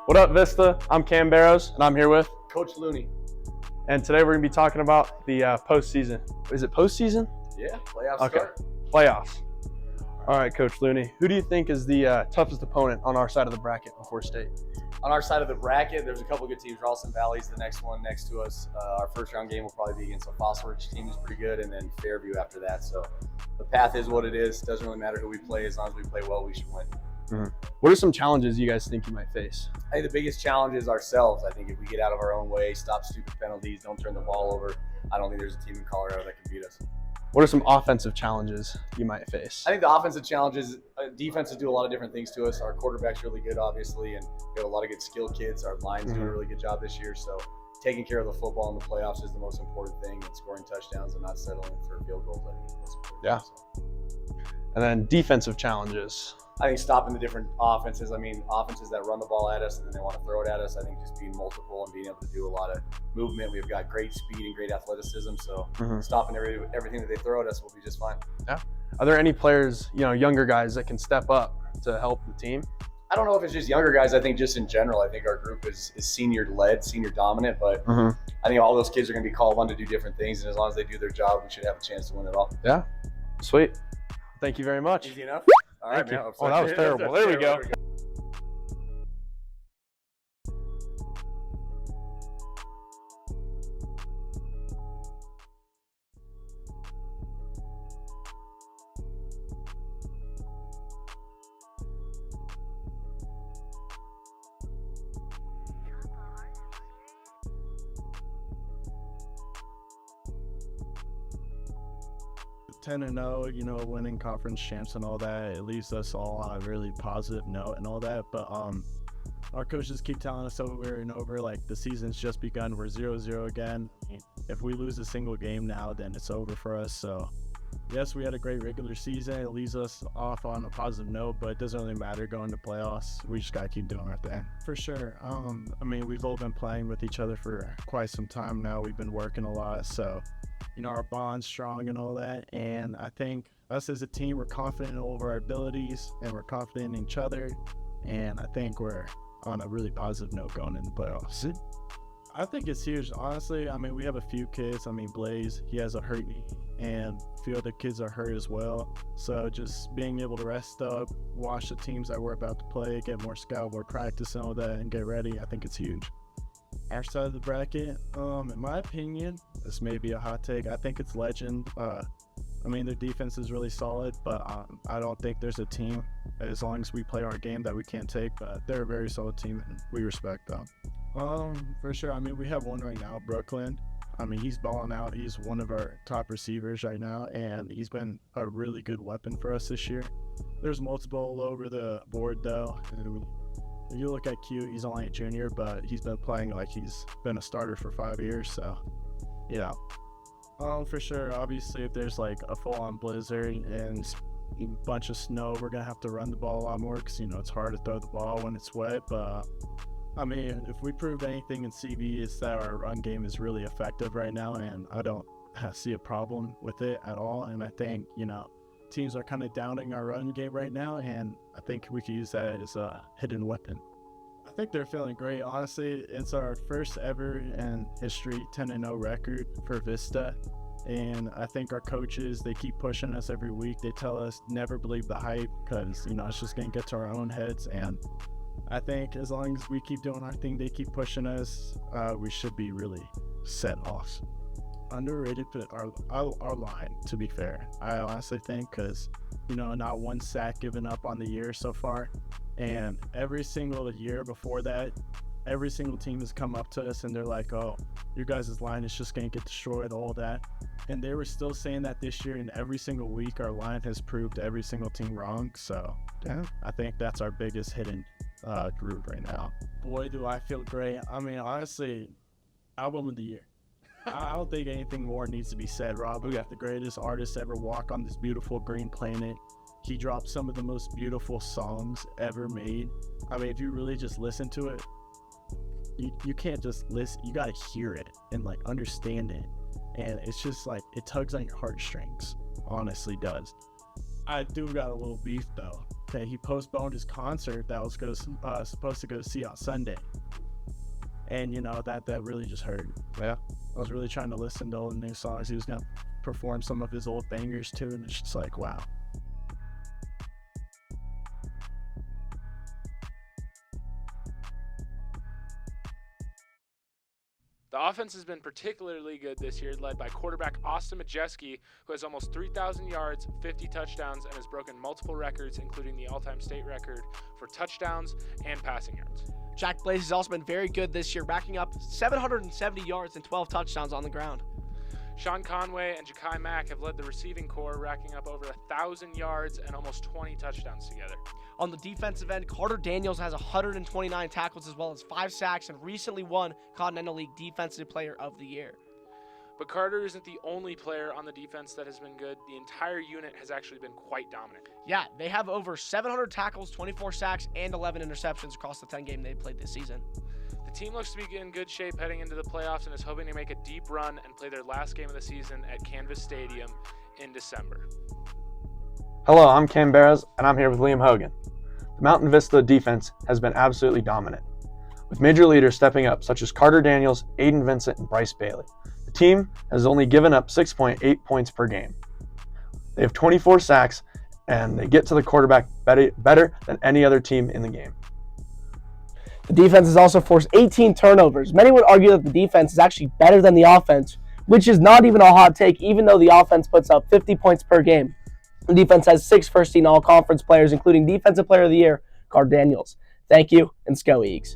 What up, Vista? I'm Cam Barrows, and I'm here with Coach Looney. And today we're going to be talking about the postseason. Is it postseason? Yeah, playoffs Okay, start. playoffs. All right, Coach Looney, who do you think is the toughest opponent on our side of the bracket before state? On our side of the bracket, there's a couple good teams. Ralston Valley's the next one next to us. Our first round game will probably be against a Fossil Ridge team who's pretty good, and then Fairview after that. So the path is what it is. Doesn't really matter who we play. As long as we play well, we should win. Mm-hmm. What are some challenges you guys think you might face? I think the biggest challenge is ourselves. I think if we get out of our own way, stop stupid penalties, don't turn the ball over, I don't think there's a team in Colorado that can beat us. What are some offensive challenges you might face? I think the offensive challenges, defenses do a lot of different things to us. Our quarterback's really good, obviously, and we have a lot of good skilled kids. Our line's doing a really good job this year. So taking care of the football in the playoffs is the most important thing, and scoring touchdowns and not settling for field goals, I think, is the most important. Yeah. And then defensive challenges. I think stopping the different offenses. I mean, offenses that run the ball at us and then they want to throw it at us. I think just being multiple and being able to do a lot of movement. We've got great speed and great athleticism. So stopping everything that they throw at us will be just fine. Yeah. Are there any players, younger guys that can step up to help the team? I don't know if it's just younger guys. I think just in general, I think our group is senior-led, senior-dominant. But I think all those kids are going to be called on to do different things. And as long as they do their job, we should have a chance to win it all. Yeah. Sweet. Thank you very much. Easy enough? All right, Thank man. you. Oh, that was terrible. There we go. Ten and 0, winning conference champs and all that. It leaves us all on a really positive note and all that. But our coaches keep telling us over and over, like, the season's just begun. We're 0-0 again. If we lose a single game now, then it's over for us. So yes, we had a great regular season. It leaves us off on a positive note, but it doesn't really matter going to playoffs. We just gotta keep doing our thing. For sure. We've all been playing with each other for quite some time now. We've been working a lot, so our bond's strong and all that. And I think us as a team, we're confident in all of our abilities and we're confident in each other. And I think we're on a really positive note going into the playoffs. I think it's huge, honestly. We have a few kids. Blaze, he has a hurt knee, and a few other kids are hurt as well. So just being able to rest up, watch the teams that we're about to play, get more scout, more practice and all that, and get ready, I think it's huge. Our side of the bracket, in my opinion, this may be a hot take, I think it's Legend. Their defense is really solid, but I don't think there's a team, as long as we play our game, that we can't take. But they're a very solid team, and we respect them. For sure. We have one right now, Brooklyn. He's balling out. He's one of our top receivers right now, and he's been a really good weapon for us this year. There's multiple all over the board, though. If you look at Q, he's only a junior, but he's been playing like he's been a starter for 5 years. So, yeah. For sure. Obviously, if there's like a full-on blizzard and a bunch of snow, we're gonna have to run the ball a lot more because it's hard to throw the ball when it's wet. But if we proved anything in CV, it's that our run game is really effective right now, and I don't see a problem with it at all. And I think teams are kind of downing our run game right now, and I think we could use that as a hidden weapon. I think they're feeling great. Honestly, it's our first ever in history 10-0 record for Vista. And I think our coaches, they keep pushing us every week. They tell us never believe the hype because, it's just going to get to our own heads. And I think as long as we keep doing our thing, they keep pushing us, we should be really set off. Underrated for our line, to be fair. I honestly think because, not one sack given up on the year so far. And every single year before that, every single team has come up to us and they're like, oh, your guys' line is just going to get destroyed, all that. And they were still saying that this year, and every single week our line has proved every single team wrong. So yeah, I think that's our biggest hidden group right now. Boy, do I feel great. Honestly, album of the year. I don't think anything more needs to be said. Rob, we got the greatest artist ever walk on this beautiful green planet. He dropped some of the most beautiful songs ever made. If you really just listen to it, you can't just listen. You got to hear it and understand it. And it's just it tugs on your heartstrings. Honestly does. I do got a little beef though, that he postponed his concert that was supposed to go to see on Sunday. And, you know, that really just hurt. Yeah. I was really trying to listen to all the new songs. He was going to perform some of his old bangers too, and it's just like, wow. The offense has been particularly good this year, led by quarterback Austin Majeski, who has almost 3,000 yards, 50 touchdowns, and has broken multiple records, including the all-time state record for touchdowns and passing yards. Jack Blaze has also been very good this year, racking up 770 yards and 12 touchdowns on the ground. Sean Conway and Ja'Kai Mack have led the receiving corps, racking up over 1,000 yards and almost 20 touchdowns together. On the defensive end, Carter Daniels has 129 tackles as well as 5 sacks and recently won Continental League Defensive Player of the Year. But Carter isn't the only player on the defense that has been good. The entire unit has actually been quite dominant. Yeah, they have over 700 tackles, 24 sacks, and 11 interceptions across the 10 games they played this season. The team looks to be in good shape heading into the playoffs and is hoping to make a deep run and play their last game of the season at Canvas Stadium in December. Hello, I'm Cam Barras, and I'm here with Liam Hogan. The Mountain Vista defense has been absolutely dominant, with major leaders stepping up such as Carter Daniels, Aiden Vincent, and Bryce Bailey. The team has only given up 6.8 points per game. They have 24 sacks, and they get to the quarterback better than any other team in the game. The defense has also forced 18 turnovers. Many would argue that the defense is actually better than the offense, which is not even a hot take, even though the offense puts up 50 points per game. The defense has 6 first-team all-conference players, including Defensive Player of the Year, Carter Daniels. Thank you, and Go Eags.